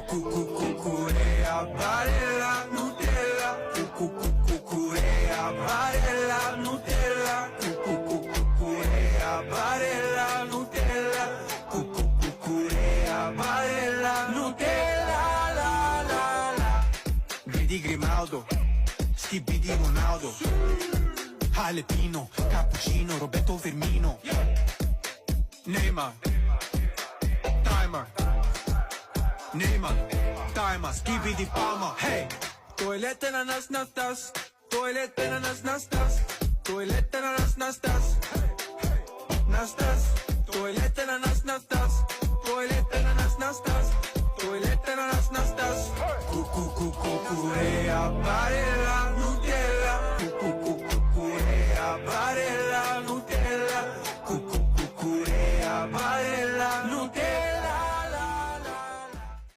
Cucurea, barella, Nutella. Cucurea, barella, Nutella. Cucurea, barella, Nutella. Cucurea, barella, Nutella, la la la. Vedi Grimaldo, Skibidi Ronaldo, Alepino, Cappuccino, Roberto Firmino, Neymar, Timer, Neymar, Timer, Skibidi Palmer, hey. Tuvalete na nas nastas, tuvalete na nas nastas, tuvalete na nas nastas, nastas, tuvalete na nas nastas, tuvalete na nas nastas.